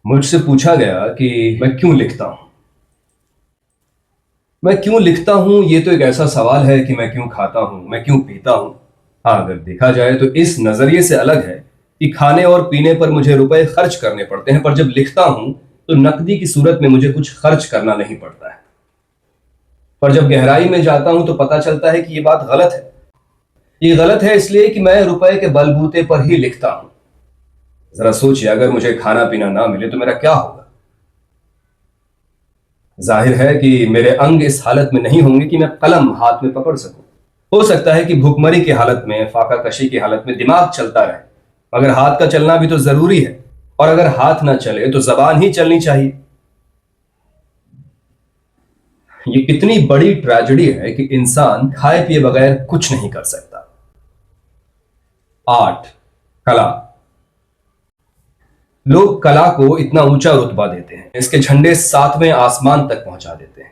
مجھ سے پوچھا گیا کہ میں کیوں لکھتا ہوں. میں کیوں لکھتا ہوں یہ تو ایک ایسا سوال ہے کہ میں کیوں کھاتا ہوں، میں کیوں پیتا ہوں. ہاں، اگر دیکھا جائے تو اس نظریے سے الگ ہے کہ کھانے اور پینے پر مجھے روپے خرچ کرنے پڑتے ہیں، پر جب لکھتا ہوں تو نقدی کی صورت میں مجھے کچھ خرچ کرنا نہیں پڑتا ہے. پر جب گہرائی میں جاتا ہوں تو پتہ چلتا ہے کہ یہ بات غلط ہے. یہ غلط ہے اس لیے کہ میں روپے کے بل بوتے پر ہی لکھتا ہوں. ذرا سوچیے، اگر مجھے کھانا پینا نہ ملے تو میرا کیا ہوگا؟ ظاہر ہے کہ میرے انگ اس حالت میں نہیں ہوں گے کہ میں قلم ہاتھ میں پکڑ سکوں. ہو سکتا ہے کہ بھوک مری کی حالت میں، فاقہ کشی کی حالت میں دماغ چلتا رہے، مگر ہاتھ کا چلنا بھی تو ضروری ہے، اور اگر ہاتھ نہ چلے تو زبان ہی چلنی چاہیے. یہ کتنی بڑی ٹریجڈی ہے کہ انسان کھائے پیے بغیر کچھ نہیں کر سکتا. 8. کلا. لوگ کلا کو اتنا اونچا رتبہ دیتے ہیں، اس کے جھنڈے 7ویں آسمان تک پہنچا دیتے ہیں.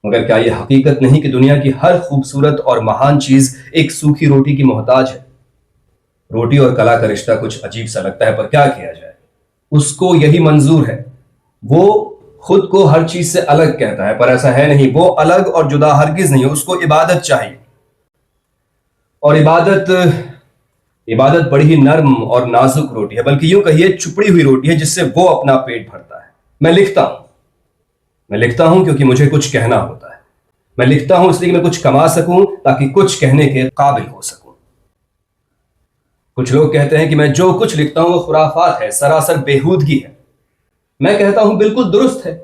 مگر کیا یہ حقیقت نہیں کہ دنیا کی ہر خوبصورت اور مہان چیز ایک سوکھی روٹی کی محتاج ہے؟ روٹی اور کلا کا رشتہ کچھ عجیب سا لگتا ہے، پر کیا کیا جائے، اس کو یہی منظور ہے. وہ خود کو ہر چیز سے الگ کہتا ہے، پر ایسا ہے نہیں. وہ الگ اور جدا ہرگز نہیں، اس کو عبادت چاہیے. اور عبادت بڑی ہی نرم اور نازک روٹی ہے، بلکہ یوں کہیے چپڑی ہوئی روٹی ہے جس سے وہ اپنا پیٹ بھرتا ہے. میں لکھتا ہوں کیونکہ مجھے کچھ کہنا ہوتا ہے. میں لکھتا ہوں اس لیے کہ میں کچھ کما سکوں تاکہ کچھ کہنے کے قابل ہو سکوں. کچھ لوگ کہتے ہیں کہ میں جو کچھ لکھتا ہوں وہ خرافات ہے، سراسر بیہودگی ہے. میں کہتا ہوں بالکل درست ہے.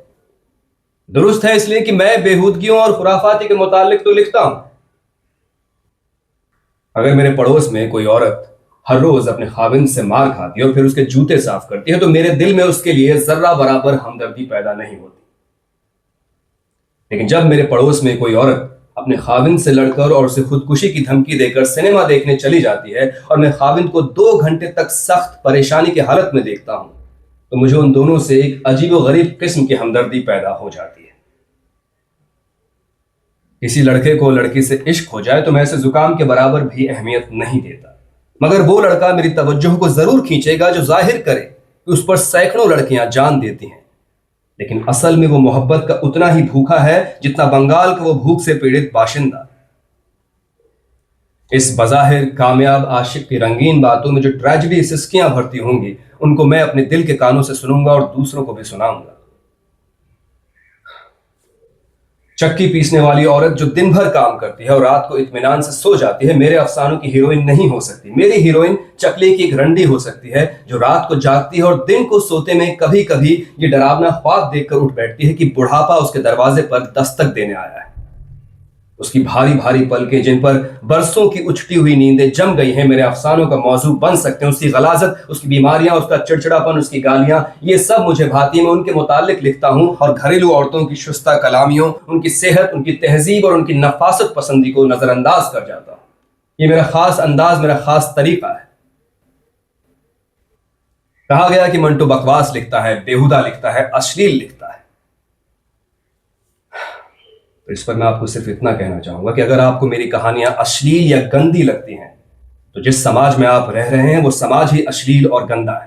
درست ہے اس لیے کہ میں بیہودگیوں اور خرافاتی کے متعلق تو لکھتا ہوں. اگر میرے پڑوس میں کوئی عورت ہر روز اپنے خاوند سے مار کھاتی ہے اور پھر اس کے جوتے صاف کرتی ہے تو میرے دل میں اس کے لیے ذرہ برابر ہمدردی پیدا نہیں ہوتی. لیکن جب میرے پڑوس میں کوئی عورت اپنے خاوند سے لڑ کر اور اسے خودکشی کی دھمکی دے کر سنیما دیکھنے چلی جاتی ہے اور میں خاوند کو 2 گھنٹے تک سخت پریشانی کی حالت میں دیکھتا ہوں تو مجھے ان دونوں سے ایک عجیب و غریب قسم کی ہمدردی پیدا ہو جاتی ہے. کسی لڑکے کو لڑکی سے عشق ہو جائے تو میں اسے زکام کے برابر بھی اہمیت نہیں دیتا، مگر وہ لڑکا میری توجہ کو ضرور کھینچے گا جو ظاہر کرے کہ اس پر سینکڑوں لڑکیاں جان دیتی ہیں، لیکن اصل میں وہ محبت کا اتنا ہی بھوکا ہے جتنا بنگال کا وہ بھوک سے پیڑت باشندہ. اس بظاہر کامیاب عاشق کی رنگین باتوں میں جو ٹریجڈی سسکیاں بھرتی ہوں گی ان کو میں اپنے دل کے کانوں سے سنوں گا اور دوسروں کو بھی سناؤں گا. چکی پیسنے والی عورت جو دن بھر کام کرتی ہے اور رات کو اطمینان سے سو جاتی ہے میرے افسانوں کی ہیروئن نہیں ہو سکتی. میری ہیروئن چکلے کی ایک رنڈی ہو سکتی ہے جو رات کو جاگتی ہے اور دن کو سوتے میں کبھی کبھی یہ ڈراونا خواب دیکھ کر اٹھ بیٹھتی ہے کہ بڑھاپا اس کے دروازے پر دستک دینے آیا ہے. اس کی بھاری بھاری پلکیں جن پر برسوں کی اچھٹی ہوئی نیندیں جم گئی ہیں میرے افسانوں کا موضوع بن سکتے ہیں. اس کی غلاظت، اس کی بیماریاں، اس کا چڑچڑاپن، اس کی گالیاں، یہ سب مجھے بھاتی ہیں. میں ان کے متعلق لکھتا ہوں اور گھریلو عورتوں کی شستہ کلامیوں، ان کی صحت، ان کی تہذیب اور ان کی نفاست پسندی کو نظر انداز کر جاتا ہوں. یہ میرا خاص انداز، میرا خاص طریقہ ہے. کہا گیا کہ منٹو بکواس لکھتا ہے، بیہودہ لکھتا ہے، اشلیل لکھتا ہے. تو اس پر میں آپ کو صرف اتنا کہنا چاہوں گا کہ اگر آپ کو میری کہانیاں اشلیل یا گندی لگتی ہیں تو جس سماج میں آپ رہ رہے ہیں وہ سماج ہی اشلیل اور گندا ہے.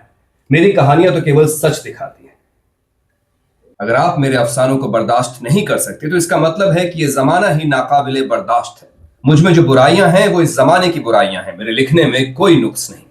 میری کہانیاں تو کیول سچ دکھاتی ہیں. اگر آپ میرے افسانوں کو برداشت نہیں کر سکتے تو اس کا مطلب ہے کہ یہ زمانہ ہی ناقابل برداشت ہے. مجھ میں جو برائیاں ہیں وہ اس زمانے کی برائیاں ہیں. میرے لکھنے میں کوئی نقص نہیں.